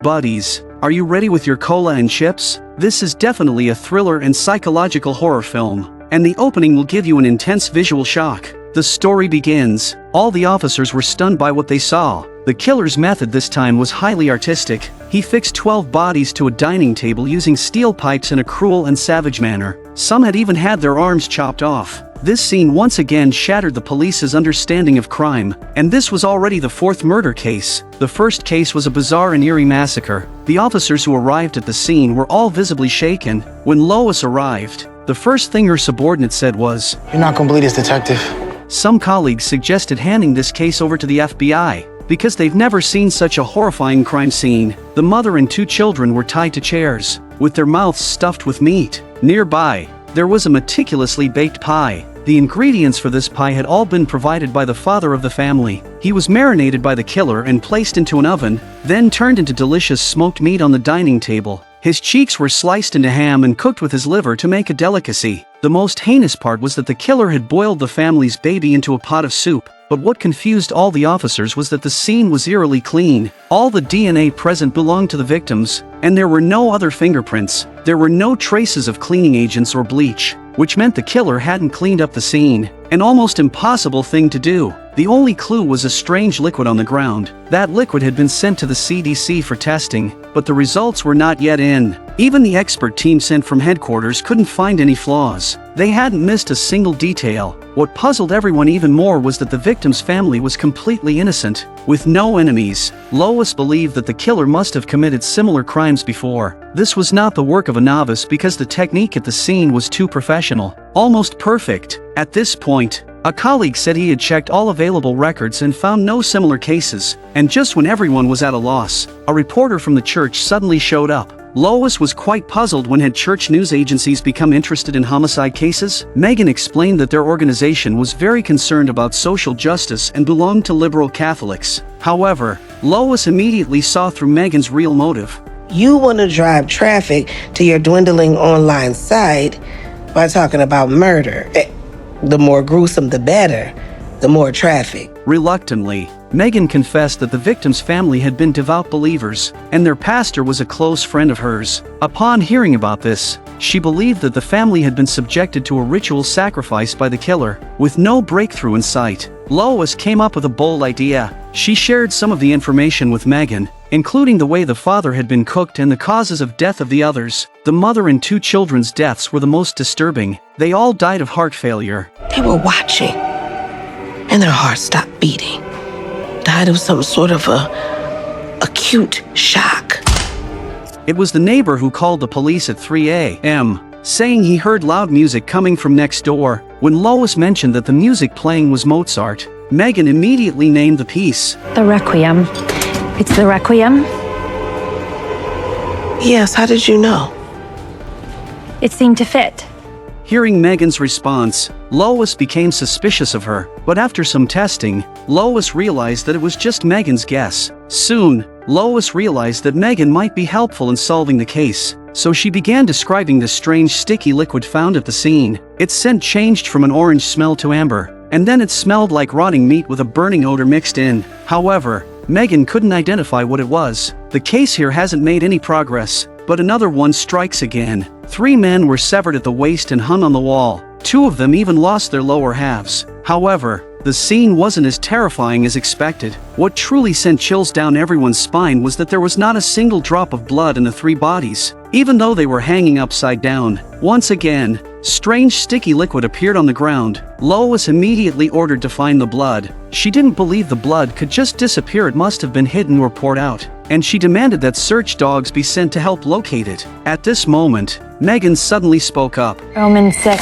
Buddies, are you ready with your cola and chips? This is definitely a thriller and psychological horror film, and the opening will give you an intense visual shock. The story begins. All the officers were stunned by what they saw. The killer's method this time was highly artistic. He fixed 12 bodies to a dining table using steel pipes in a cruel and savage manner. Some had even had their arms chopped off. This scene once again shattered the police's understanding of crime, and this was already the fourth murder case. The first case was a bizarre and eerie massacre. The officers who arrived at the scene were all visibly shaken. When Lois arrived, the first thing her subordinate said was, "You're not gonna believe this, detective." Some colleagues suggested handing this case over to the FBI, because they've never seen such a horrifying crime scene. The mother and two children were tied to chairs, with their mouths stuffed with meat. Nearby, there was a meticulously baked pie. The ingredients for this pie had all been provided by the father of the family. He was marinated by the killer and placed into an oven, then turned into delicious smoked meat on the dining table. His cheeks were sliced into ham and cooked with his liver to make a delicacy. The most heinous part was that the killer had boiled the family's baby into a pot of soup. But what confused all the officers was that the scene was eerily clean. All the DNA present belonged to the victims, and there were no other fingerprints. There were no traces of cleaning agents or bleach, which meant the killer hadn't cleaned up the scene. An almost impossible thing to do. The only clue was a strange liquid on the ground. That liquid had been sent to the CDC for testing, but the results were not yet in. Even the expert team sent from headquarters couldn't find any flaws. They hadn't missed a single detail. What puzzled everyone even more was that the victim's family was completely innocent, with no enemies. Lois believed that the killer must have committed similar crimes before. This was not the work of a novice because the technique at the scene was too professional, almost perfect. At this point, a colleague said he had checked all available records and found no similar cases, and just when everyone was at a loss, a reporter from the church suddenly showed up. Lois was quite puzzled when had church news agencies become interested in homicide cases. Megan explained that their organization was very concerned about social justice and belonged to liberal Catholics. However, Lois immediately saw through Megan's real motive. You want to drive traffic to your dwindling online site by talking about murder. The more gruesome, the better. The more traffic. Reluctantly, Megan confessed that the victim's family had been devout believers, and their pastor was a close friend of hers. Upon hearing about this, she believed that the family had been subjected to a ritual sacrifice by the killer, with no breakthrough in sight. Lois came up with a bold idea. She shared some of the information with Megan, including the way the father had been cooked and the causes of death of the others. The mother and two children's deaths were the most disturbing. They all died of heart failure. They were watching, and their hearts stopped beating. Died of some sort of acute shock. It was the neighbor who called the police at 3 a.m., saying he heard loud music coming from next door. When Lois mentioned that the music playing was Mozart, Megan immediately named the piece. The Requiem. It's the Requiem? Yes, how did you know? It seemed to fit. Hearing Megan's response, Lois became suspicious of her, but after some testing, Lois realized that it was just Megan's guess. Soon, Lois realized that Megan might be helpful in solving the case, so she began describing the strange sticky liquid found at the scene. Its scent changed from an orange smell to amber, and then it smelled like rotting meat with a burning odor mixed in. However, Megan couldn't identify what it was. The case here hasn't made any progress, but another one strikes again. 3 men were severed at the waist and hung on the wall. 2 of them even lost their lower halves. However, the scene wasn't as terrifying as expected. What truly sent chills down everyone's spine was that there was not a single drop of blood in the 3 bodies, even though they were hanging upside down. Once again, strange sticky liquid appeared on the ground. Lois immediately ordered to find the blood. She didn't believe the blood could just disappear. It must have been hidden or poured out, and she demanded that search dogs be sent to help locate it. At this moment, Megan suddenly spoke up. Romans 6.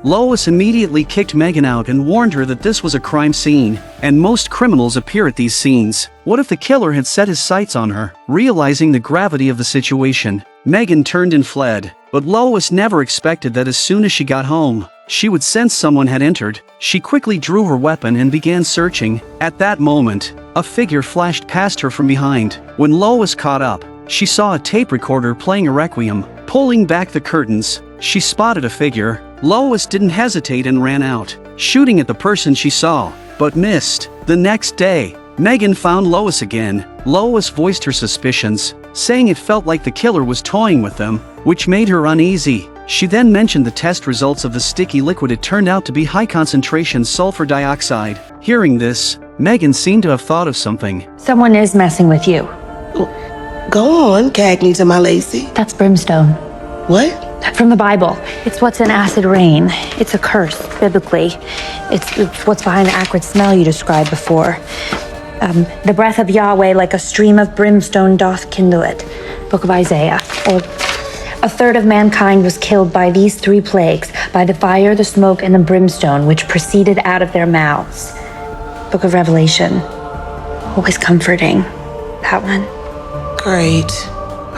Lois immediately kicked Megan out and warned her that this was a crime scene, and most criminals appear at these scenes. What if the killer had set his sights on her? Realizing the gravity of the situation, Megan turned and fled. But Lois never expected that as soon as she got home, she would sense someone had entered. She quickly drew her weapon and began searching. At that moment, a figure flashed past her from behind. When Lois caught up, she saw a tape recorder playing a requiem. Pulling back the curtains, she spotted a figure. Lois didn't hesitate and ran out, shooting at the person she saw, but missed. The next day, Megan found Lois again. Lois voiced her suspicions, saying it felt like the killer was toying with them, which made her uneasy. She then mentioned the test results of the sticky liquid. It turned out to be high-concentration sulfur dioxide. Hearing this, Megan seemed to have thought of something. Someone is messing with you. Go on, Cagney to my Lacey. That's brimstone. What? From the Bible. It's what's in acid rain. It's a curse, biblically. It's what's behind the acrid smell you described before. The breath of Yahweh like a stream of brimstone doth kindle it. Book of Isaiah. Or a third of mankind was killed by these three plagues, by the fire, the smoke, and the brimstone, which proceeded out of their mouths. Book of Revelation. Always comforting. That one. Great.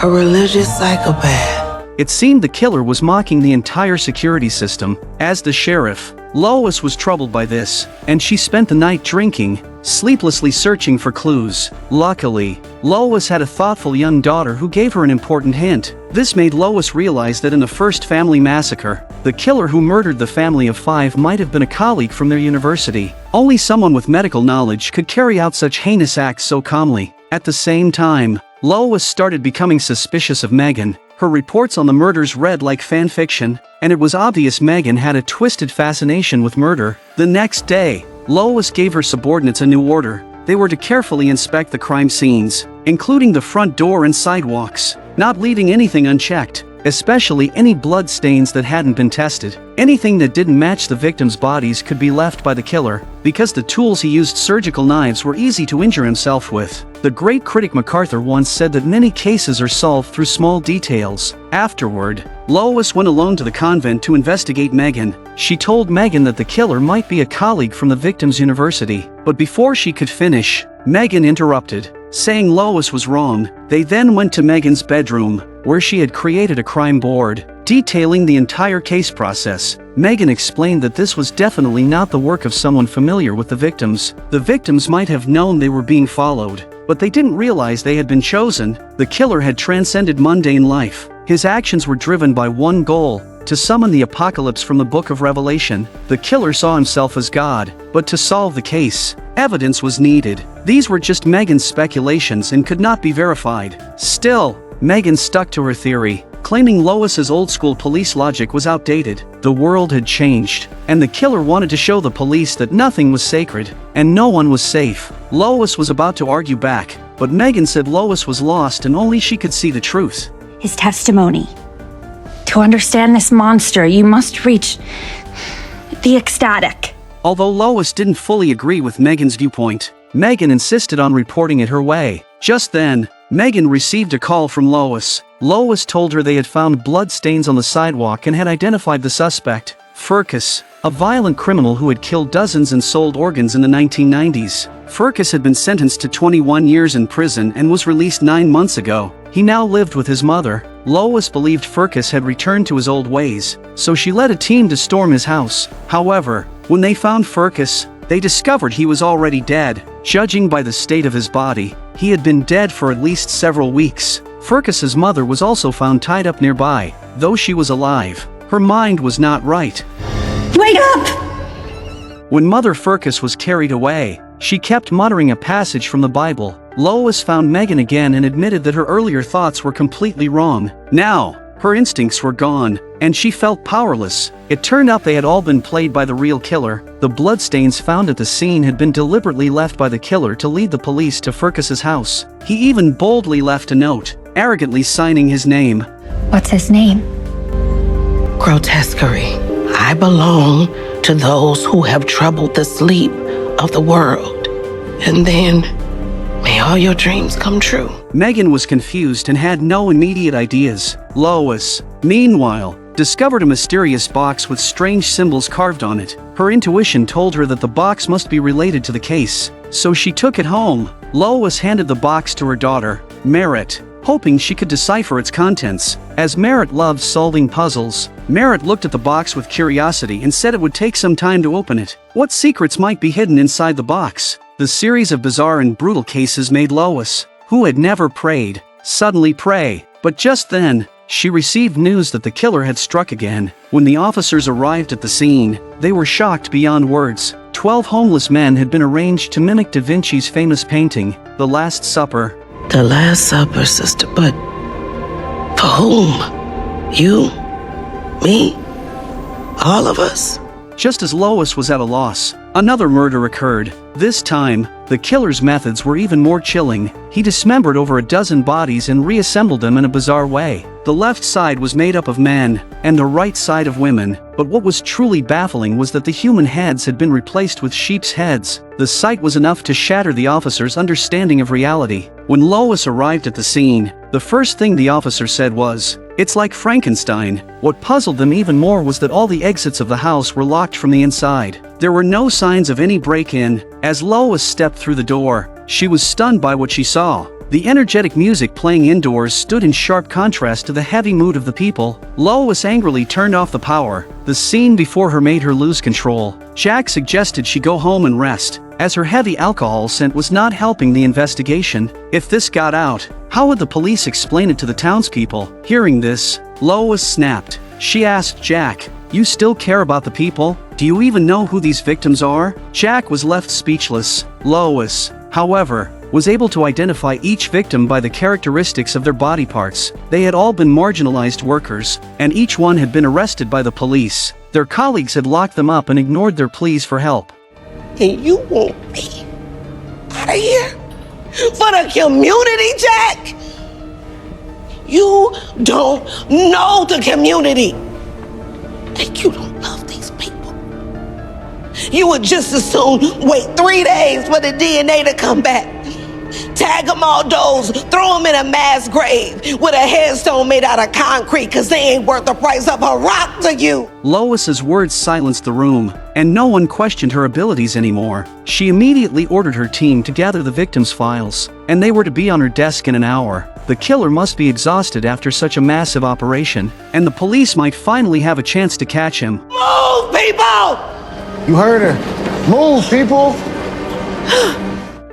A religious psychopath. It seemed the killer was mocking the entire security system. As the sheriff, Lois was troubled by this, and she spent the night drinking, sleeplessly searching for clues. Luckily, Lois had a thoughtful young daughter who gave her an important hint. This made Lois realize that in the first family massacre, the killer who murdered the family of 5 might have been a colleague from their university. Only someone with medical knowledge could carry out such heinous acts so calmly. At the same time, Lois started becoming suspicious of Megan. Her reports on the murders read like fan fiction, and it was obvious Megan had a twisted fascination with murder. The next day, Lois gave her subordinates a new order. They were to carefully inspect the crime scenes, including the front door and sidewalks, not leaving anything unchecked, especially any blood stains that hadn't been tested. Anything that didn't match the victims' bodies could be left by the killer, because the tools he used, surgical knives, were easy to injure himself with. The great critic MacArthur once said that many cases are solved through small details. Afterward, Lois went alone to the convent to investigate Megan. She told Megan that the killer might be a colleague from the victim's university. But before she could finish, Megan interrupted, saying Lois was wrong. They then went to Megan's bedroom, where she had created a crime board, detailing the entire case process. Megan explained that this was definitely not the work of someone familiar with the victims. The victims might have known they were being followed, but they didn't realize they had been chosen. The killer had transcended mundane life. His actions were driven by one goal: to summon the apocalypse from the book of Revelation. The killer saw himself as God, but to solve the case, evidence was needed. These were just Megan's speculations and could not be verified. Still, Megan stuck to her theory, claiming Lois's old-school police logic was outdated. The world had changed, and the killer wanted to show the police that nothing was sacred, and no one was safe. Lois was about to argue back, but Megan said Lois was lost and only she could see the truth. His testimony. To understand this monster, you must reach the ecstatic. Although Lois didn't fully agree with Megan's viewpoint, Megan insisted on reporting it her way. Just then, Megan received a call from Lois. Lois told her they had found blood stains on the sidewalk and had identified the suspect, Furcus, a violent criminal who had killed dozens and sold organs in the 1990s. Furcus had been sentenced to 21 years in prison and was released 9 months ago. He now lived with his mother. Lois believed Furcus had returned to his old ways, so she led a team to storm his house. However, when they found Furcus, they discovered he was already dead. Judging by the state of his body, he had been dead for at least several weeks. Furcus's mother was also found tied up nearby. Though she was alive, her mind was not right. Wake up! When Mother Furcus was carried away, she kept muttering a passage from the Bible. Lois found Megan again and admitted that her earlier thoughts were completely wrong. Now, her instincts were gone, and she felt powerless. It turned out they had all been played by the real killer. The bloodstains found at the scene had been deliberately left by the killer to lead the police to Furcus's house. He even boldly left a note, arrogantly signing his name. What's his name? Grotesquerie. I belong to those who have troubled the sleep of the world. And then, may all your dreams come true. Megan was confused and had no immediate ideas. Lois, meanwhile, discovered a mysterious box with strange symbols carved on it. Her intuition told her that the box must be related to the case, so she took it home. Lois handed the box to her daughter, Merritt, hoping she could decipher its contents. As Merritt loved solving puzzles, Merritt looked at the box with curiosity and said it would take some time to open it. What secrets might be hidden inside the box? The series of bizarre and brutal cases made Lois, who had never prayed, suddenly pray. But just then, she received news that the killer had struck again. When the officers arrived at the scene, they were shocked beyond words. 12 homeless men had been arranged to mimic Da Vinci's famous painting, The Last Supper. The Last Supper, sister, but for whom? You? Me? All of us? Just as Lois was at a loss, another murder occurred. This time, the killer's methods were even more chilling. He dismembered over a dozen bodies and reassembled them in a bizarre way. The left side was made up of men, and the right side of women, but what was truly baffling was that the human heads had been replaced with sheep's heads. The sight was enough to shatter the officer's understanding of reality. When Lois arrived at the scene, the first thing the officer said was, "It's like Frankenstein." What puzzled them even more was that all the exits of the house were locked from the inside. There were no signs of any break-in. As Lois stepped through the door, she was stunned by what she saw. The energetic music playing indoors stood in sharp contrast to the heavy mood of the people. Lois angrily turned off the power. The scene before her made her lose control. Jack suggested she go home and rest, as her heavy alcohol scent was not helping the investigation. If this got out, how would the police explain it to the townspeople? Hearing this, Lois snapped. She asked Jack, "You still care about the people? Do you even know who these victims are?" Jack was left speechless. Lois, however, was able to identify each victim by the characteristics of their body parts. They had all been marginalized workers, and each one had been arrested by the police. Their colleagues had locked them up and ignored their pleas for help. And you want me out of here? For the community, Jack? You don't know the community. And you don't love these people. You would just as soon wait 3 days for the DNA to come back. Tag them all those, throw them in a mass grave with a headstone made out of concrete because they ain't worth the price of a rock to you. Lois's words silenced the room, and no one questioned her abilities anymore. She immediately ordered her team to gather the victims' files, and they were to be on her desk in an hour. The killer must be exhausted after such a massive operation, and the police might finally have a chance to catch him. Move, people! You heard her. Move, people!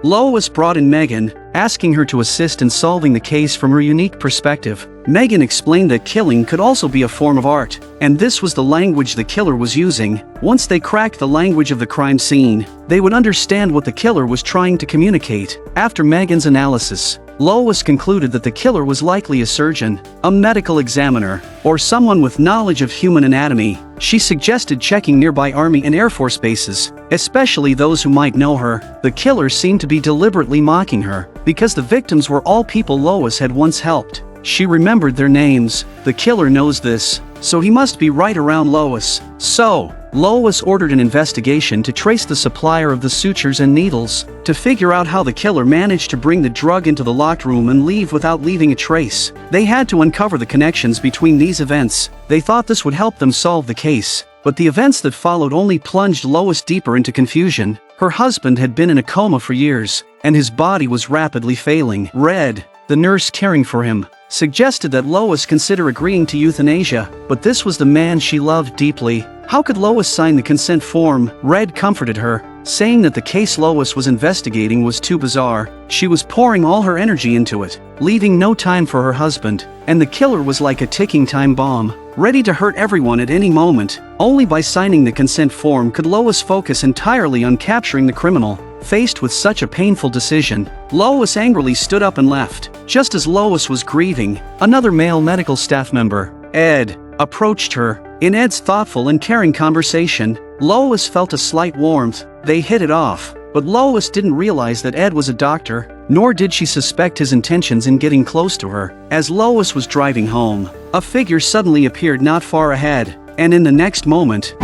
Lois brought in Megan, asking her to assist in solving the case from her unique perspective. Megan explained that killing could also be a form of art, and this was the language the killer was using. Once they cracked the language of the crime scene, they would understand what the killer was trying to communicate. After Megan's analysis, Lois concluded that the killer was likely a surgeon, a medical examiner, or someone with knowledge of human anatomy. She suggested checking nearby Army and Air Force bases, especially those who might know her. The killer seemed to be deliberately mocking her, because the victims were all people Lois had once helped. She remembered their names. The killer knows this, so he must be right around Lois. So, Lois ordered an investigation to trace the supplier of the sutures and needles, to figure out how the killer managed to bring the drug into the locked room and leave without leaving a trace. They had to uncover the connections between these events. They thought this would help them solve the case, but the events that followed only plunged Lois deeper into confusion. Her husband had been in a coma for years, and his body was rapidly failing. Red, the nurse caring for him, suggested that Lois consider agreeing to euthanasia, but this was the man she loved deeply. How could Lois sign the consent form? Red comforted her, saying that the case Lois was investigating was too bizarre. She was pouring all her energy into it, leaving no time for her husband, and the killer was like a ticking time bomb, ready to hurt everyone at any moment. Only by signing the consent form could Lois focus entirely on capturing the criminal. Faced with such a painful decision, Lois angrily stood up and left. Just as Lois was grieving, another male medical staff member, Ed, approached her. In Ed's thoughtful and caring conversation, Lois felt a slight warmth. They hit it off, but Lois didn't realize that Ed was a doctor, nor did she suspect his intentions in getting close to her. As Lois was driving home, a figure suddenly appeared not far ahead, and in the next moment,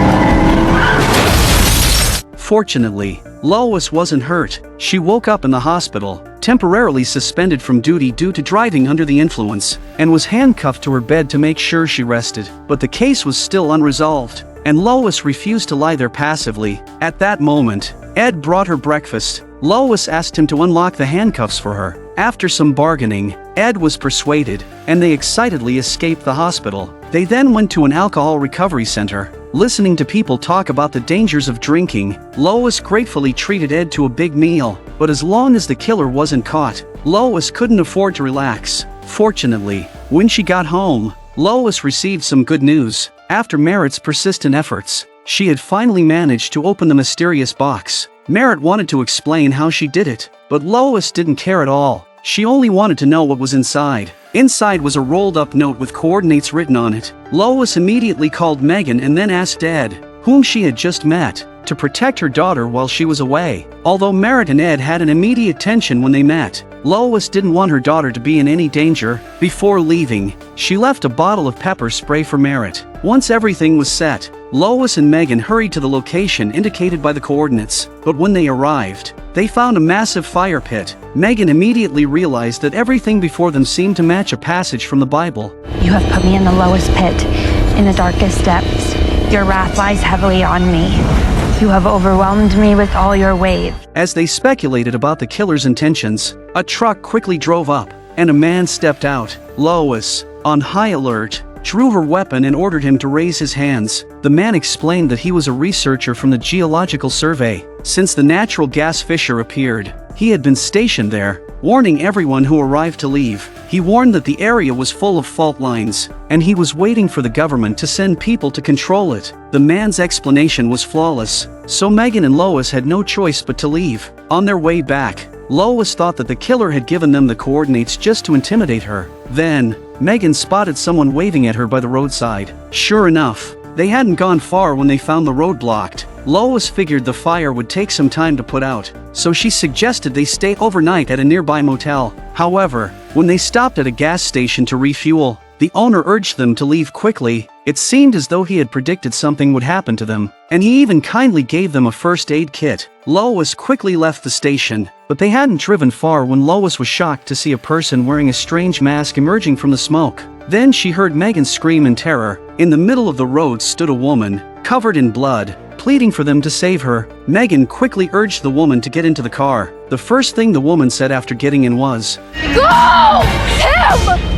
fortunately, Lois wasn't hurt. She woke up in the hospital, temporarily suspended from duty due to driving under the influence, and was handcuffed to her bed to make sure she rested. But the case was still unresolved, and Lois refused to lie there passively. At that moment, Ed brought her breakfast. Lois asked him to unlock the handcuffs for her. After some bargaining, Ed was persuaded, and they excitedly escaped the hospital. They then went to an alcohol recovery center. Listening to people talk about the dangers of drinking, Lois gratefully treated Ed to a big meal, but as long as the killer wasn't caught, Lois couldn't afford to relax. Fortunately, when she got home, Lois received some good news. After Merritt's persistent efforts, She had finally managed to open the mysterious box. Merritt wanted to explain how she did it, but Lois didn't care at all. She only wanted to know what was inside. Inside was a rolled-up note with coordinates written on it. Lois immediately called Megan and then asked Ed, whom she had just met, to protect her daughter while she was away. Although Merritt and Ed had an immediate tension when they met, Lois didn't want her daughter to be in any danger. Before leaving, she left a bottle of pepper spray for Merritt. Once everything was set, Lois and Megan hurried to the location indicated by the coordinates, but when they arrived, they found a massive fire pit. Megan immediately realized that everything before them seemed to match a passage from the Bible. You have put me in the lowest pit, in the darkest depths. Your wrath lies heavily on me. You have overwhelmed me with all your waves. As they speculated about the killer's intentions, a truck quickly drove up, and a man stepped out. Lois, on high alert, drew her weapon and ordered him to raise his hands. The man explained that he was a researcher from the Geological Survey. Since the natural gas fissure appeared, he had been stationed there, warning everyone who arrived to leave. He warned that the area was full of fault lines, and he was waiting for the government to send people to control it. The man's explanation was flawless, so Megan and Lois had no choice but to leave. On their way back, Lois thought that the killer had given them the coordinates just to intimidate her. Then, Megan spotted someone waving at her by the roadside. Sure enough, they hadn't gone far when they found the road blocked. Lois figured the fire would take some time to put out, so she suggested they stay overnight at a nearby motel. However, when they stopped at a gas station to refuel, the owner urged them to leave quickly. It seemed as though he had predicted something would happen to them, and he even kindly gave them a first aid kit. Lois quickly left the station, but they hadn't driven far when Lois was shocked to see a person wearing a strange mask emerging from the smoke. Then she heard Megan scream in terror. In the middle of the road stood a woman, covered in blood, pleading for them to save her. Megan quickly urged the woman to get into the car. The first thing the woman said after getting in was, Go! Him!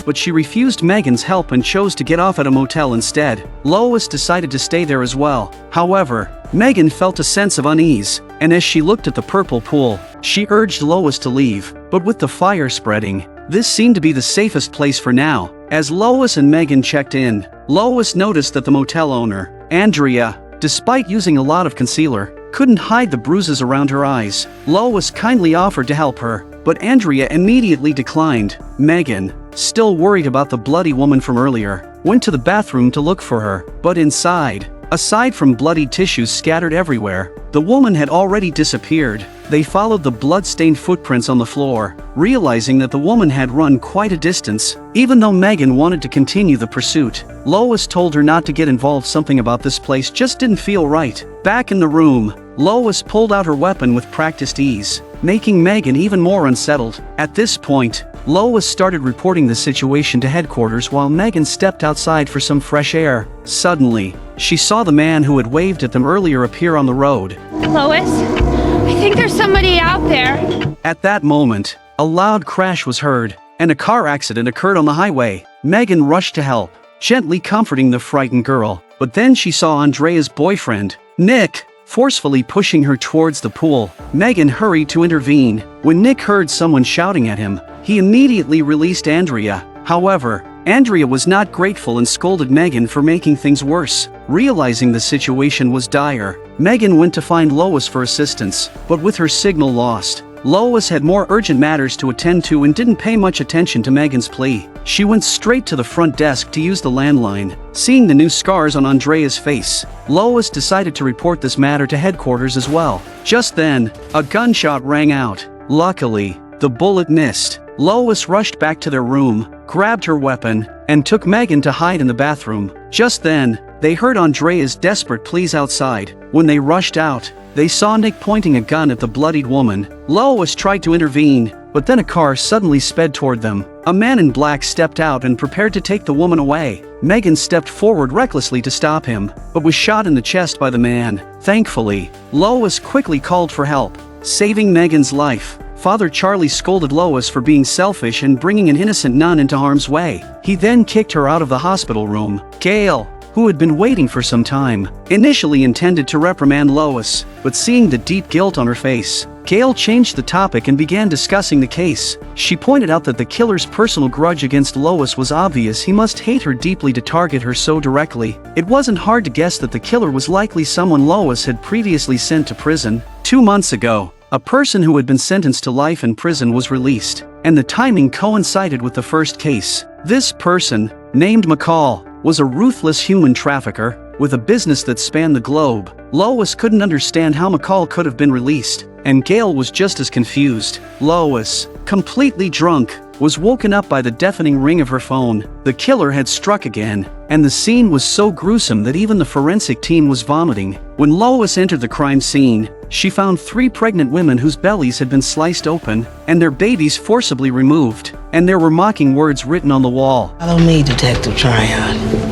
but she refused Megan's help and chose to get off at a motel instead. Lois decided to stay there as well. However, Megan felt a sense of unease, and as she looked at the purple pool, she urged Lois to leave. But with the fire spreading, this seemed to be the safest place for now. As Lois and Megan checked in, Lois noticed that the motel owner, Andrea, despite using a lot of concealer, couldn't hide the bruises around her eyes. Lois kindly offered to help her, but Andrea immediately declined. Megan, still worried about the bloody woman from earlier, went to the bathroom to look for her, but inside, aside from bloody tissues scattered everywhere, the woman had already disappeared. They followed the blood-stained footprints on the floor, realizing that the woman had run quite a distance. Even though Megan wanted to continue the pursuit, Lois told her not to get involved. Something about this place just didn't feel right. Back in the room, Lois pulled out her weapon with practiced ease, making Megan even more unsettled. At this point, Lois started reporting the situation to headquarters while Megan stepped outside for some fresh air. Suddenly, she saw the man who had waved at them earlier appear on the road. Lois, I think there's somebody out there. At that moment, a loud crash was heard, and a car accident occurred on the highway. Megan rushed to help, gently comforting the frightened girl. But then she saw Andrea's boyfriend, Nick, forcefully pushing her towards the pool. Megan hurried to intervene. When Nick heard someone shouting at him, he immediately released Andrea. However, Andrea was not grateful and scolded Megan for making things worse. Realizing the situation was dire, Megan went to find Lois for assistance, but with her signal lost, Lois had more urgent matters to attend to and didn't pay much attention to Megan's plea. She went straight to the front desk to use the landline. Seeing the new scars on Andrea's face, Lois decided to report this matter to headquarters as well. Just then, a gunshot rang out. Luckily, the bullet missed. Lois rushed back to their room, grabbed her weapon, and took Megan to hide in the bathroom. Just then, they heard Andrea's desperate pleas outside. When they rushed out, they saw Nick pointing a gun at the bloodied woman. Lois tried to intervene, but then a car suddenly sped toward them. A man in black stepped out and prepared to take the woman away. Megan stepped forward recklessly to stop him, but was shot in the chest by the man. Thankfully, Lois quickly called for help, saving Megan's life. Father Charlie scolded Lois for being selfish and bringing an innocent nun into harm's way. He then kicked her out of the hospital room. Gail, who had been waiting for some time, initially intended to reprimand Lois, but seeing the deep guilt on her face, Gail changed the topic and began discussing the case. She pointed out that the killer's personal grudge against Lois was obvious. He must hate her deeply to target her so directly. It wasn't hard to guess that the killer was likely someone Lois had previously sent to prison. 2 months ago, a person who had been sentenced to life in prison was released, and the timing coincided with the first case. This person, named McCall, was a ruthless human trafficker with a business that spanned the globe. Lois couldn't understand how McCall could have been released, and Gail was just as confused. Lois, completely drunk, was woken up by the deafening ring of her phone. The killer had struck again, and the scene was so gruesome that even the forensic team was vomiting. When Lois entered the crime scene, she found 3 pregnant women whose bellies had been sliced open, and their babies forcibly removed, and there were mocking words written on the wall. Follow me, Detective Tryon.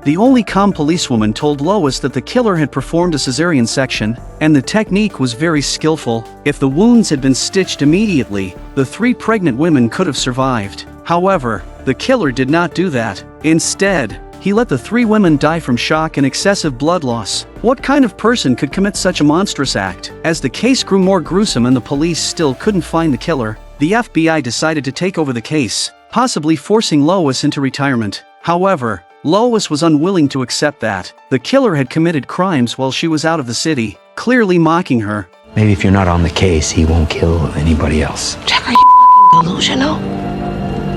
The only calm policewoman told Lois that the killer had performed a cesarean section, and the technique was very skillful. If the wounds had been stitched immediately, the 3 pregnant women could have survived. However, the killer did not do that. Instead, he let the 3 women die from shock and excessive blood loss. What kind of person could commit such a monstrous act? As the case grew more gruesome and the police still couldn't find the killer, the FBI decided to take over the case, possibly forcing Lois into retirement. However, Lois was unwilling to accept that. The killer had committed crimes while she was out of the city, clearly mocking her. Maybe if you're not on the case, he won't kill anybody else. Jack, are you f***ing delusional?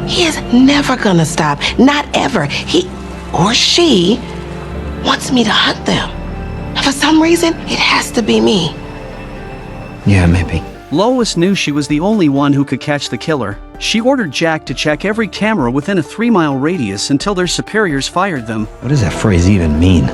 He is never gonna stop. Not ever. He or she wants me to hunt them. And for some reason, it has to be me. Yeah, maybe. Lois knew she was the only one who could catch the killer. She ordered Jack to check every camera within a 3-mile radius until their superiors fired them. What does that phrase even mean?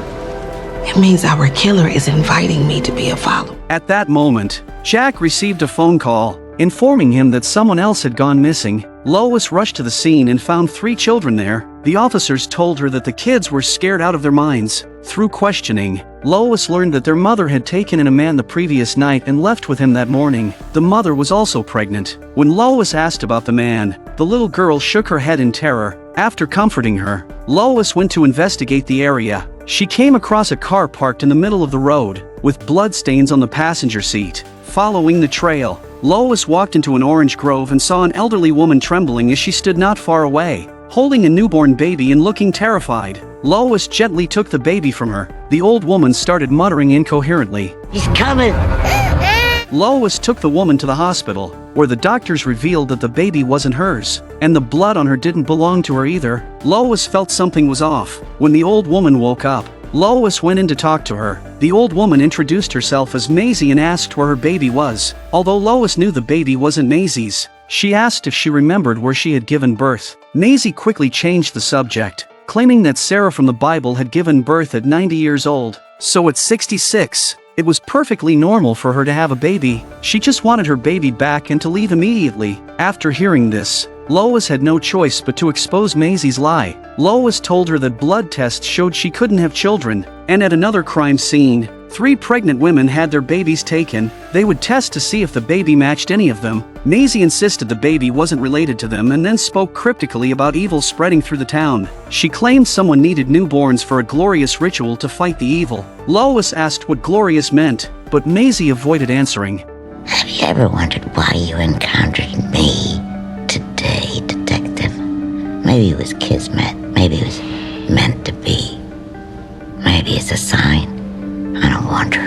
It means our killer is inviting me to be a follower. At that moment, Jack received a phone call, informing him that someone else had gone missing. Lois rushed to the scene and found 3 children there. The officers told her that the kids were scared out of their minds. Through questioning, Lois learned that their mother had taken in a man the previous night and left with him that morning. The mother was also pregnant. When Lois asked about the man, the little girl shook her head in terror. After comforting her, Lois went to investigate the area. She came across a car parked in the middle of the road, with bloodstains on the passenger seat. Following the trail, Lois walked into an orange grove and saw an elderly woman trembling as she stood not far away, holding a newborn baby and looking terrified. Lois gently took the baby from her. The old woman started muttering incoherently. He's coming! Lois took the woman to the hospital, where the doctors revealed that the baby wasn't hers, and the blood on her didn't belong to her either. Lois felt something was off. When the old woman woke up, Lois went in to talk to her. The old woman introduced herself as Maisie and asked where her baby was. Although Lois knew the baby wasn't Maisie's, she asked if she remembered where she had given birth. Maisie quickly changed the subject, claiming that Sarah from the Bible had given birth at 90 years old. So at 66, it was perfectly normal for her to have a baby. She just wanted her baby back and to leave immediately. After hearing this, Lois had no choice but to expose Maisie's lie. Lois told her that blood tests showed she couldn't have children, and at another crime scene, 3 pregnant women had their babies taken. They would test to see if the baby matched any of them. Maisie insisted the baby wasn't related to them and then spoke cryptically about evil spreading through the town. She claimed someone needed newborns for a glorious ritual to fight the evil. Lois asked what glorious meant, but Maisie avoided answering. Have you ever wondered why you encountered me today, Detective? Maybe it was kismet. Maybe it was meant to be. Maybe it's a sign. I don't wonder.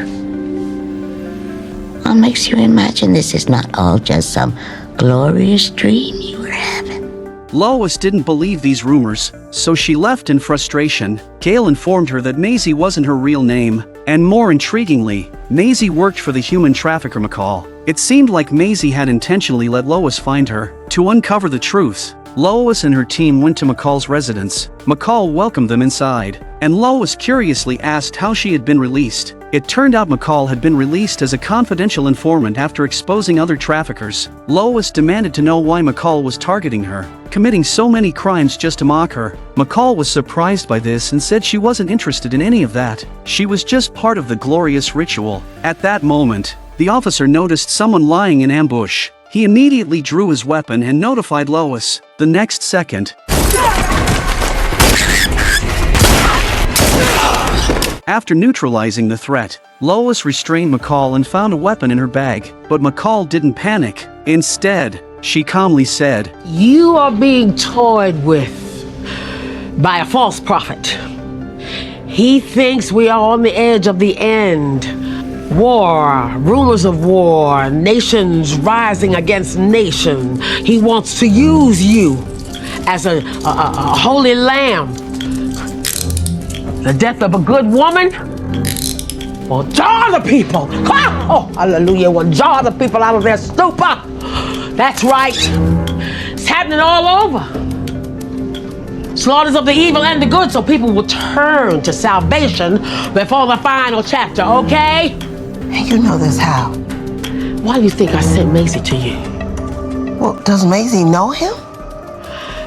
What makes you imagine this is not all just some glorious dream you were having? Lois didn't believe these rumors, so she left in frustration. Gail informed her that Maisie wasn't her real name, and more intriguingly, Maisie worked for the human trafficker McCall. It seemed like Maisie had intentionally let Lois find her. To uncover the truth, Lois and her team went to McCall's residence. McCall welcomed them inside, and Lois curiously asked how she had been released. It turned out McCall had been released as a confidential informant after exposing other traffickers. Lois demanded to know why McCall was targeting her, committing so many crimes just to mock her. McCall was surprised by this and said she wasn't interested in any of that. She was just part of the glorious ritual. At that moment, the officer noticed someone lying in ambush. He immediately drew his weapon and notified Lois. The next second, after neutralizing the threat, Lois restrained McCall and found a weapon in her bag, but McCall didn't panic. Instead, she calmly said, "You are being toyed with by a false prophet. He thinks we are on the edge of the end. War, rumors of war, nations rising against nation. He wants to use you as a holy lamb. The death of a good woman will jar the people. Oh, hallelujah, will jar the people out of their stupor. That's right. It's happening all over. Slaughters of the evil and the good, so people will turn to salvation before the final chapter, okay?" And you know this how? Why do you think I sent Maisie to you? Well, does Maisie know him?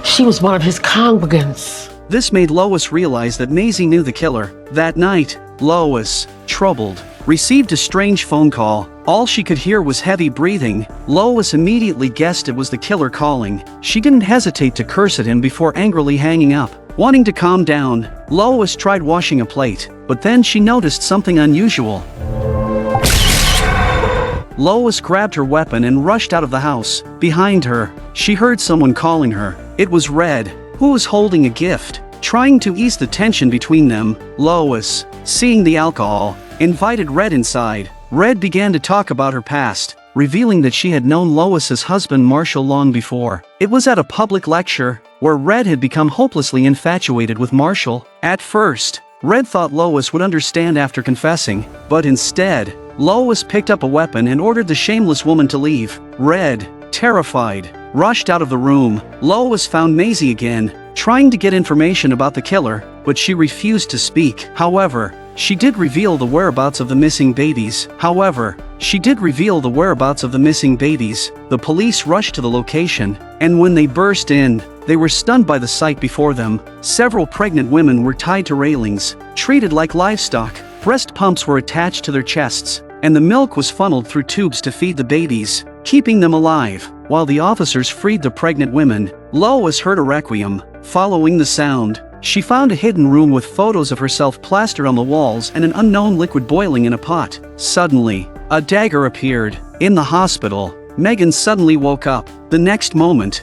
She was one of his congregants. This made Lois realize that Maisie knew the killer. That night, Lois, troubled, received a strange phone call. All she could hear was heavy breathing. Lois immediately guessed it was the killer calling. She didn't hesitate to curse at him before angrily hanging up. Wanting to calm down, Lois tried washing a plate, but then she noticed something unusual. Lois grabbed her weapon and rushed out of the house. Behind her, she heard someone calling her. It was Red, who was holding a gift. Trying to ease the tension between them, Lois, seeing the alcohol, invited Red inside. Red began to talk about her past, revealing that she had known Lois's husband Marshall long before. It was at a public lecture, where Red had become hopelessly infatuated with Marshall. At first, Red thought Lois would understand after confessing, but instead, Lois picked up a weapon and ordered the shameless woman to leave. Red, terrified, rushed out of the room. Lois found Maisie again, trying to get information about the killer, but she refused to speak. However, she did reveal the whereabouts of the missing babies. The police rushed to the location, and when they burst in, they were stunned by the sight before them. Several pregnant women were tied to railings, treated like livestock. Breast pumps were attached to their chests, and the milk was funneled through tubes to feed the babies, keeping them alive. While the officers freed the pregnant women, Lois heard a requiem. Following the sound, she found a hidden room with photos of herself plastered on the walls and an unknown liquid boiling in a pot. Suddenly, a dagger appeared. In the hospital, Megan suddenly woke up. The next moment,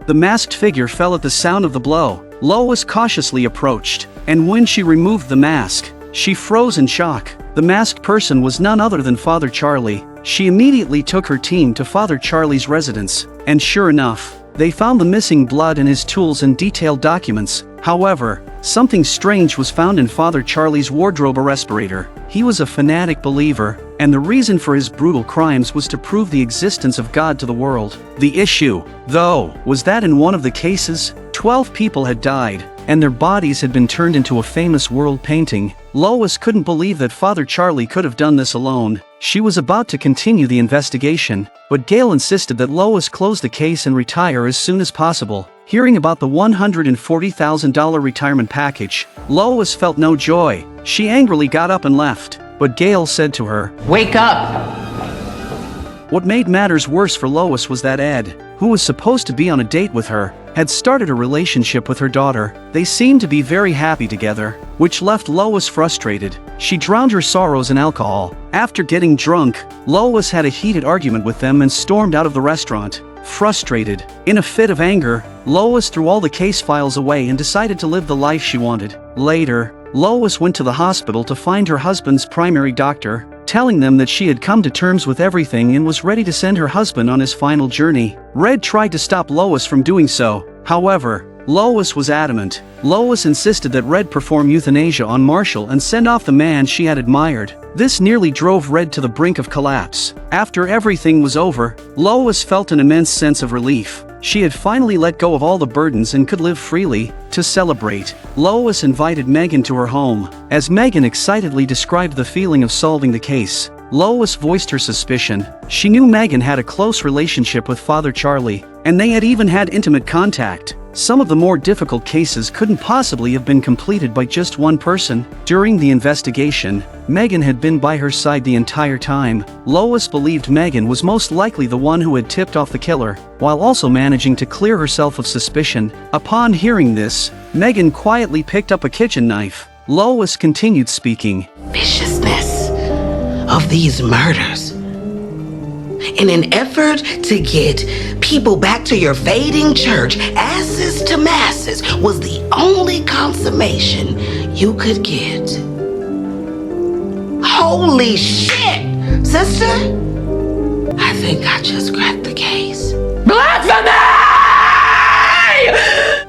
the masked figure fell at the sound of the blow. Lois cautiously approached, and when she removed the mask, she froze in shock. The masked person was none other than Father Charlie. She immediately took her team to Father Charlie's residence, and sure enough, they found the missing blood and his tools and detailed documents. However, something strange was found in Father Charlie's wardrobe: a respirator. He was a fanatic believer, and the reason for his brutal crimes was to prove the existence of God to the world. The issue, though, was that in one of the cases, 12 people had died, and their bodies had been turned into a famous world painting. Lois couldn't believe that Father Charlie could have done this alone. She was about to continue the investigation, but Gail insisted that Lois close the case and retire as soon as possible. Hearing about the $140,000 retirement package, Lois felt no joy. She angrily got up and left, but Gail said to her, "Wake up!" What made matters worse for Lois was that Ed, who was supposed to be on a date with her, had started a relationship with her daughter. They seemed to be very happy together, which left Lois frustrated. She drowned her sorrows in alcohol. After getting drunk, Lois had a heated argument with them and stormed out of the restaurant. Frustrated, in a fit of anger, Lois threw all the case files away and decided to live the life she wanted. Later, Lois went to the hospital to find her husband's primary doctor, telling them that she had come to terms with everything and was ready to send her husband on his final journey. Red tried to stop Lois from doing so. However, Lois was adamant. Lois insisted that Red perform euthanasia on Marshall and send off the man she had admired. This nearly drove Red to the brink of collapse. After everything was over, Lois felt an immense sense of relief. She had finally let go of all the burdens and could live freely. To celebrate, Lois invited Megan to her home. As Megan excitedly described the feeling of solving the case, Lois voiced her suspicion. She knew Megan had a close relationship with Father Charlie, and they had even had intimate contact. Some of the more difficult cases couldn't possibly have been completed by just one person. During the investigation, Megan had been by her side the entire time. Lois believed Megan was most likely the one who had tipped off the killer, while also managing to clear herself of suspicion. Upon hearing this, Megan quietly picked up a kitchen knife. Lois continued speaking. Viciousness of these murders. In an effort to get people back to your fading church, asses to masses was the only consummation you could get. Holy shit, sister! I think I just cracked the case. Blasphemy!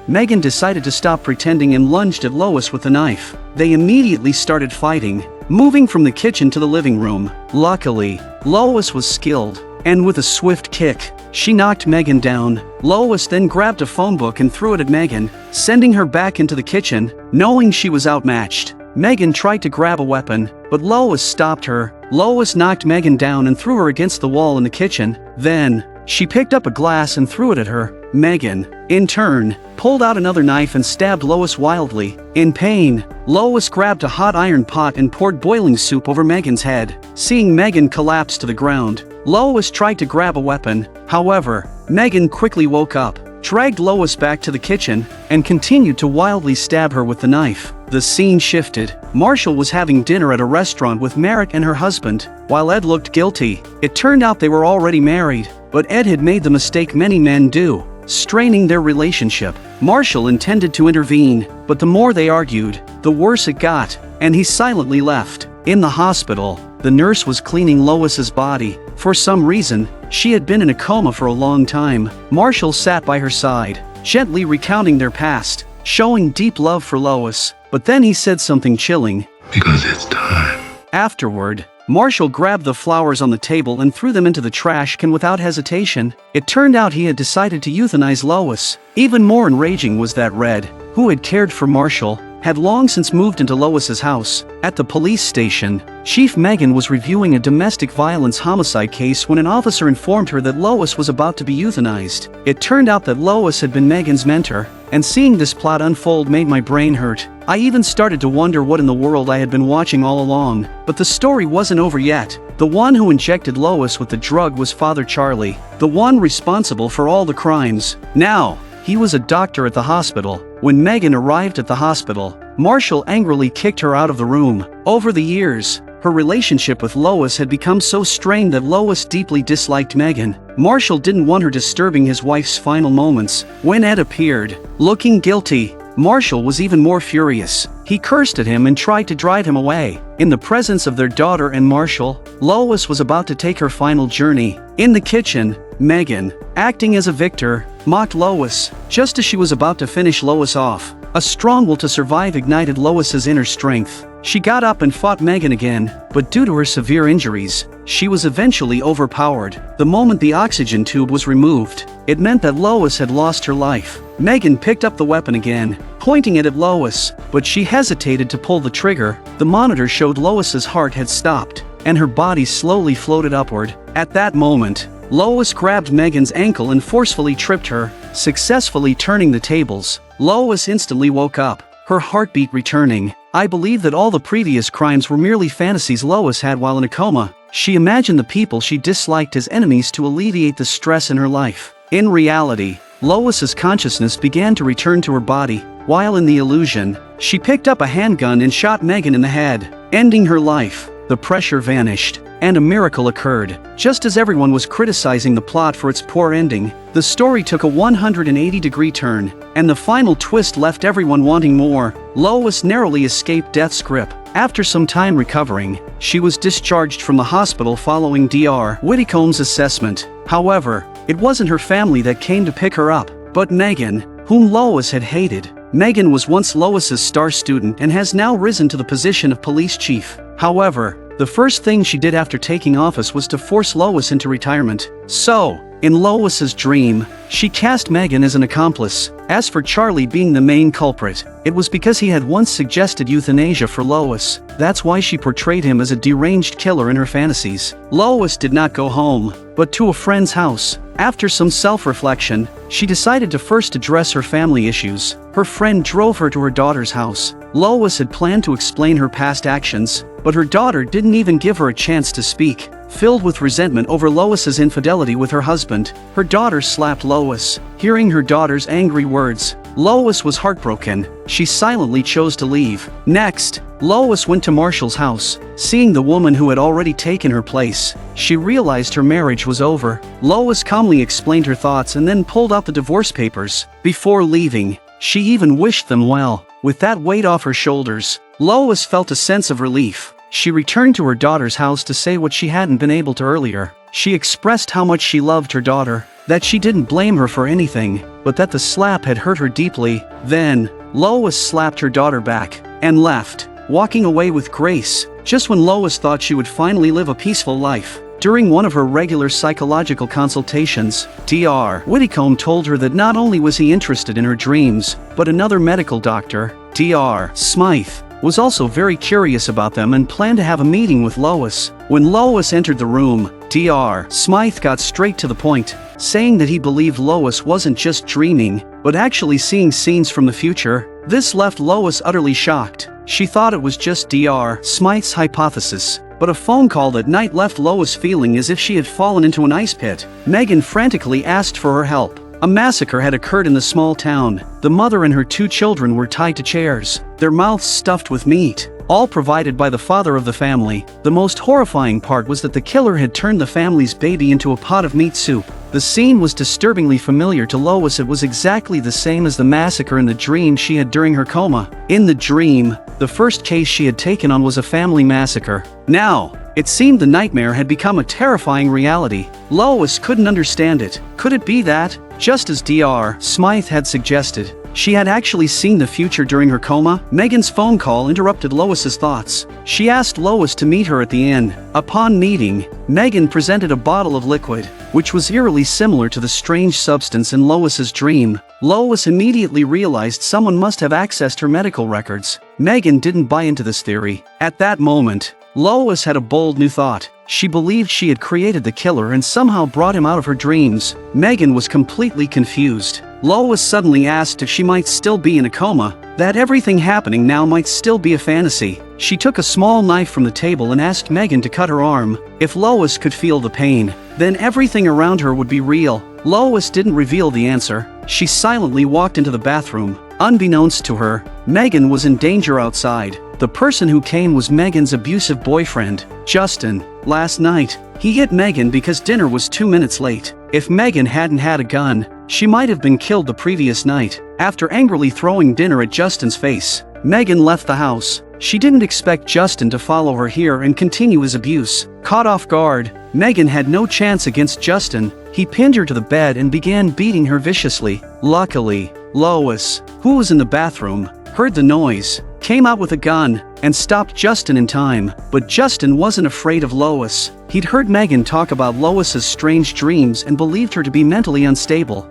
Megan decided to stop pretending and lunged at Lois with a knife. They immediately started fighting, moving from the kitchen to the living room. Luckily, Lois was skilled, and with a swift kick, she knocked Megan down. Lois then grabbed a phone book and threw it at Megan, sending her back into the kitchen, knowing she was outmatched. Megan tried to grab a weapon, but Lois stopped her. Lois knocked Megan down and threw her against the wall in the kitchen. Then, she picked up a glass and threw it at her. Megan, in turn, pulled out another knife and stabbed Lois wildly. In pain, Lois grabbed a hot iron pot and poured boiling soup over Megan's head. Seeing Megan collapse to the ground, Lois tried to grab a weapon. However, Megan quickly woke up, dragged Lois back to the kitchen, and continued to wildly stab her with the knife. The scene shifted. Marshall was having dinner at a restaurant with Merrick and her husband, while Ed looked guilty. It turned out they were already married, but Ed had made the mistake many men do, straining their relationship. Marshall intended to intervene, but the more they argued, the worse it got, and he silently left. In the hospital, the nurse was cleaning Lois's body. For some reason, she had been in a coma for a long time. Marshall sat by her side, gently recounting their past, showing deep love for Lois. But then he said something chilling. Because it's time. Afterward, Marshall grabbed the flowers on the table and threw them into the trash can without hesitation. It turned out he had decided to euthanize Lois. Even more enraging was that Red, who had cared for Marshall, had long since moved into Lois's house. At the police station, Chief Megan was reviewing a domestic violence homicide case when an officer informed her that Lois was about to be euthanized. It turned out that Lois had been Megan's mentor, and seeing this plot unfold made my brain hurt. I even started to wonder what in the world I had been watching all along. But the story wasn't over yet. The one who injected Lois with the drug was Father Charlie, the one responsible for all the crimes. Now, he was a doctor at the hospital. When Megan arrived at the hospital, Marshall angrily kicked her out of the room. Over the years, her relationship with Lois had become so strained that Lois deeply disliked Megan. Marshall didn't want her disturbing his wife's final moments. When Ed appeared, looking guilty, Marshall was even more furious. He cursed at him and tried to drive him away. In the presence of their daughter and Marshall, Lois was about to take her final journey. In the kitchen, Megan, acting as a victor, mocked Lois. Just as she was about to finish Lois off, a strong will to survive ignited Lois's inner strength. She got up and fought Megan again, but due to her severe injuries, she was eventually overpowered. The moment the oxygen tube was removed, it meant that Lois had lost her life. Megan picked up the weapon again, pointing it at Lois, but she hesitated to pull the trigger. The monitor showed Lois's heart had stopped, and her body slowly floated upward. At that moment, Lois grabbed Megan's ankle and forcefully tripped her, successfully turning the tables. Lois instantly woke up, her heartbeat returning. I believe that all the previous crimes were merely fantasies Lois had while in a coma. She imagined the people she disliked as enemies to alleviate the stress in her life. In reality, Lois's consciousness began to return to her body. While in the illusion, she picked up a handgun and shot Megan in the head, ending her life. The pressure vanished, and a miracle occurred. Just as everyone was criticizing the plot for its poor ending, the story took a 180-degree turn, and the final twist left everyone wanting more. Lois narrowly escaped death's grip. After some time recovering, she was discharged from the hospital following Dr. Whitcomb's assessment. However, it wasn't her family that came to pick her up, but Megan, whom Lois had hated. Megan was once Lois's star student and has now risen to the position of police chief. However, the first thing she did after taking office was to force Lois into retirement. So, in Lois's dream, she cast Megan as an accomplice. As for Charlie being the main culprit, it was because he had once suggested euthanasia for Lois. That's why she portrayed him as a deranged killer in her fantasies. Lois did not go home, but to a friend's house. After some self-reflection, she decided to first address her family issues. Her friend drove her to her daughter's house. Lois had planned to explain her past actions, but her daughter didn't even give her a chance to speak. Filled with resentment over Lois's infidelity with her husband, her daughter slapped Lois. Hearing her daughter's angry words, Lois was heartbroken. She silently chose to leave. Next, Lois went to Marshall's house. Seeing the woman who had already taken her place, she realized her marriage was over. Lois calmly explained her thoughts and then pulled out the divorce papers. Before leaving, she even wished them well. With that weight off her shoulders, Lois felt a sense of relief. She returned to her daughter's house to say what she hadn't been able to earlier. She expressed how much she loved her daughter, that she didn't blame her for anything, but that the slap had hurt her deeply. Then, Lois slapped her daughter back and left, walking away with grace, just when Lois thought she would finally live a peaceful life. During one of her regular psychological consultations, Dr. Whitcomb told her that not only was he interested in her dreams, but another medical doctor, Dr. Smythe, was also very curious about them and planned to have a meeting with Lois. When Lois entered the room, Dr. Smythe got straight to the point, saying that he believed Lois wasn't just dreaming, but actually seeing scenes from the future. This left Lois utterly shocked. She thought it was just Dr. Smythe's hypothesis, but a phone call that night left Lois feeling as if she had fallen into an ice pit. Megan frantically asked for her help. A massacre had occurred in the small town. The mother and her 2 children were tied to chairs, their mouths stuffed with meat, all provided by the father of the family. The most horrifying part was that the killer had turned the family's baby into a pot of meat soup. The scene was disturbingly familiar to Lois. It was exactly the same as the massacre in the dream she had during her coma. In the dream, the first case she had taken on was a family massacre. Now, it seemed the nightmare had become a terrifying reality. Lois couldn't understand it. Could it be that, just as Dr. Smythe had suggested, she had actually seen the future during her coma? Megan's phone call interrupted Lois's thoughts. She asked Lois to meet her at the inn. Upon meeting, Megan presented a bottle of liquid, which was eerily similar to the strange substance in Lois's dream. Lois immediately realized someone must have accessed her medical records. Megan didn't buy into this theory. At that moment, Lois had a bold new thought. She believed she had created the killer and somehow brought him out of her dreams. Megan was completely confused. Lois suddenly asked if she might still be in a coma, that everything happening now might still be a fantasy. She took a small knife from the table and asked Megan to cut her arm. If Lois could feel the pain, then everything around her would be real. Lois didn't reveal the answer. She silently walked into the bathroom. Unbeknownst to her, Megan was in danger outside. The person who came was Megan's abusive boyfriend, Justin. Last night, he hit Megan because dinner was 2 minutes late. If Megan hadn't had a gun, she might have been killed the previous night. After angrily throwing dinner at Justin's face, Megan left the house. She didn't expect Justin to follow her here and continue his abuse. Caught off guard, Megan had no chance against Justin. He pinned her to the bed and began beating her viciously. Luckily, Lois, who was in the bathroom, heard the noise, came out with a gun, and stopped Justin in time. But Justin wasn't afraid of Lois. He'd heard Megan talk about Lois's strange dreams and believed her to be mentally unstable.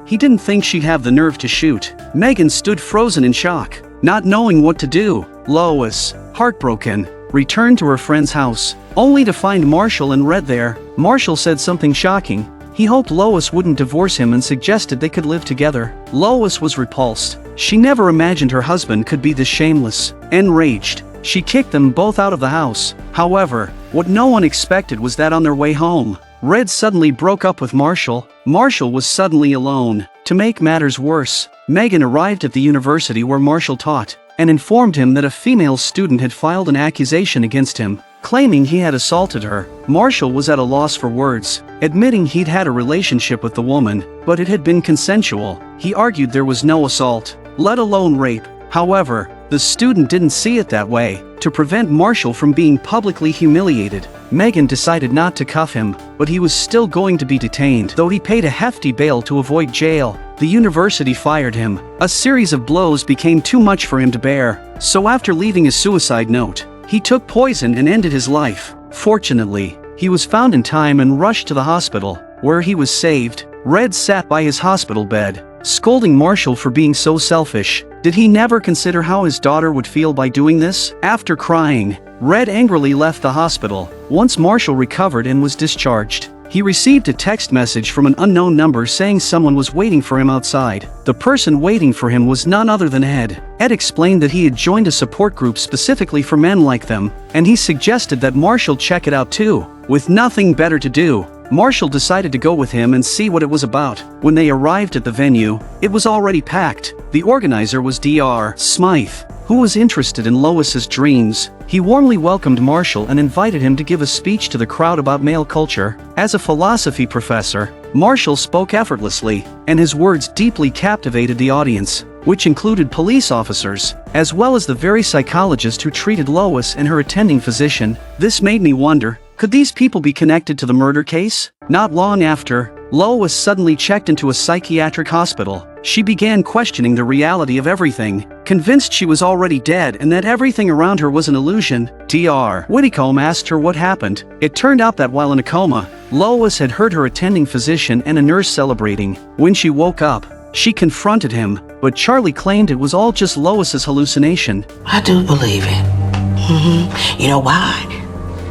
He didn't think she'd have the nerve to shoot. Megan stood frozen in shock, not knowing what to do. Lois, heartbroken, returned to her friend's house, only to find Marshall and Red there. Marshall said something shocking. He hoped Lois wouldn't divorce him and suggested they could live together. Lois was repulsed. She never imagined her husband could be this shameless. Enraged, she kicked them both out of the house. However, what no one expected was that on their way home, Red suddenly broke up with Marshall. Marshall was suddenly alone. To make matters worse, Megan arrived at the university where Marshall taught and informed him that a female student had filed an accusation against him, claiming he had assaulted her. Marshall was at a loss for words, admitting he'd had a relationship with the woman, but it had been consensual. He argued there was no assault, let alone rape. However, the student didn't see it that way. To prevent Marshall from being publicly humiliated, Megan decided not to cuff him, but he was still going to be detained, though he paid a hefty bail to avoid jail. The university fired him. A series of blows became too much for him to bear, so after leaving a suicide note, he took poison and ended his life. Fortunately, he was found in time and rushed to the hospital, where he was saved. Red sat by his hospital bed, scolding Marshall for being so selfish. Did he never consider how his daughter would feel by doing this? After crying, Red angrily left the hospital. Once Marshall recovered and was discharged, he received a text message from an unknown number saying someone was waiting for him outside. The person waiting for him was none other than Ed. Ed explained that he had joined a support group specifically for men like them, and he suggested that Marshall check it out too. With nothing better to do, Marshall decided to go with him and see what it was about. When they arrived at the venue, it was already packed. The organizer was Dr. Smythe, who was interested in Lois's dreams. He warmly welcomed Marshall and invited him to give a speech to the crowd about male culture. As a philosophy professor, Marshall spoke effortlessly, and his words deeply captivated the audience, which included police officers, as well as the very psychologist who treated Lois and her attending physician. This made me wonder, could these people be connected to the murder case? Not long after, Lois suddenly checked into a psychiatric hospital. She began questioning the reality of everything, convinced she was already dead and that everything around her was an illusion. Dr. Whitcomb asked her what happened. It turned out that while in a coma, Lois had heard her attending physician and a nurse celebrating. When she woke up, she confronted him, but Charlie claimed it was all just Lois's hallucination. I do believe it. You know why?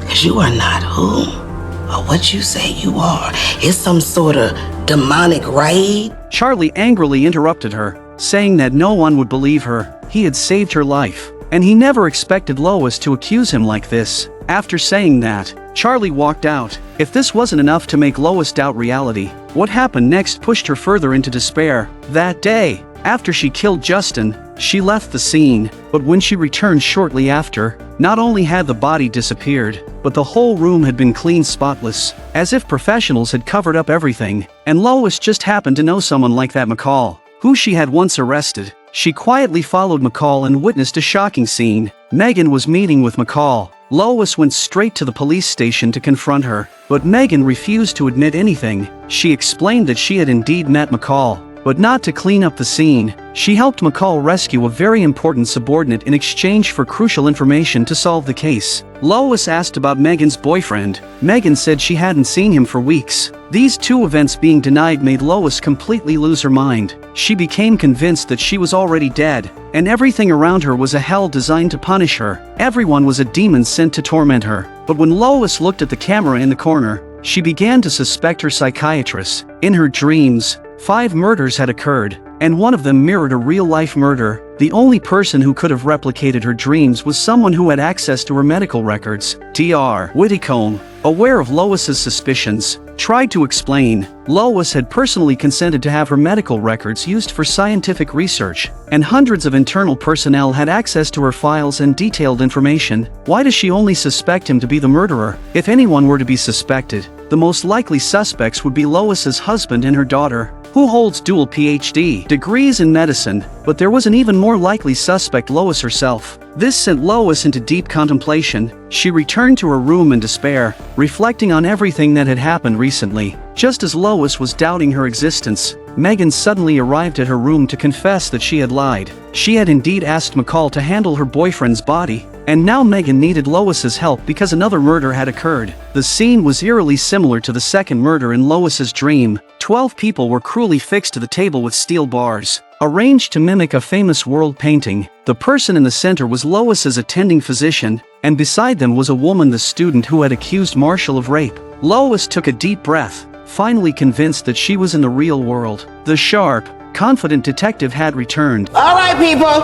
Because you are not who or what you say you are. It's some sort of demonic raid. Charlie angrily interrupted her, saying that no one would believe her. He had saved her life, and he never expected Lois to accuse him like this. After saying that, Charlie walked out. If this wasn't enough to make Lois doubt reality, what happened next pushed her further into despair. That day, after she killed Justin, she left the scene, but when she returned shortly after, not only had the body disappeared, but the whole room had been clean spotless, as if professionals had covered up everything, and Lois just happened to know someone like that McCall, who she had once arrested. She quietly followed McCall and witnessed a shocking scene. Megan was meeting with McCall. Lois went straight to the police station to confront her, but Megan refused to admit anything. She explained that she had indeed met McCall, but not to clean up the scene. She helped McCall rescue a very important subordinate in exchange for crucial information to solve the case. Lois asked about Megan's boyfriend. Megan said she hadn't seen him for weeks. These two events being denied made Lois completely lose her mind. She became convinced that she was already dead, and everything around her was a hell designed to punish her. Everyone was a demon sent to torment her. But when Lois looked at the camera in the corner, she began to suspect her psychiatrist. In her dreams, 5 murders had occurred, and one of them mirrored a real-life murder. The only person who could have replicated her dreams was someone who had access to her medical records. Dr. Whitcomb, aware of Lois's suspicions, tried to explain. Lois had personally consented to have her medical records used for scientific research, and hundreds of internal personnel had access to her files and detailed information. Why does she only suspect him to be the murderer? If anyone were to be suspected, the most likely suspects would be Lois's husband and her daughter, who holds dual PhD degrees in medicine, but there was an even more likely suspect, Lois herself. This sent Lois into deep contemplation. She returned to her room in despair, reflecting on everything that had happened recently. Just as Lois was doubting her existence, Megan suddenly arrived at her room to confess that she had lied. She had indeed asked McCall to handle her boyfriend's body, and now Megan needed Lois's help because another murder had occurred. The scene was eerily similar to the second murder in Lois's dream. 12 people were cruelly fixed to the table with steel bars, arranged to mimic a famous world painting. The person in the center was Lois's attending physician, and beside them was a woman, the student who had accused Marshall of rape. Lois took a deep breath, finally convinced that she was in the real world. The sharp, confident detective had returned. All right, people.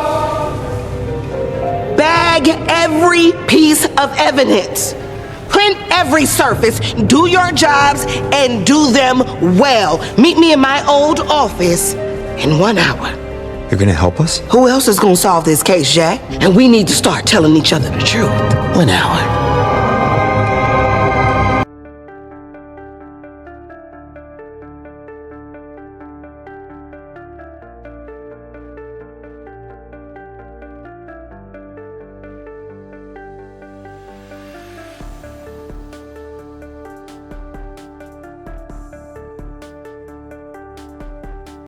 Bag every piece of evidence. Print every surface. Do your jobs and do them well. Meet me in my old office in 1 hour. You're gonna help us? Who else is gonna solve this case, Jack? And we need to start telling each other the truth. 1 hour.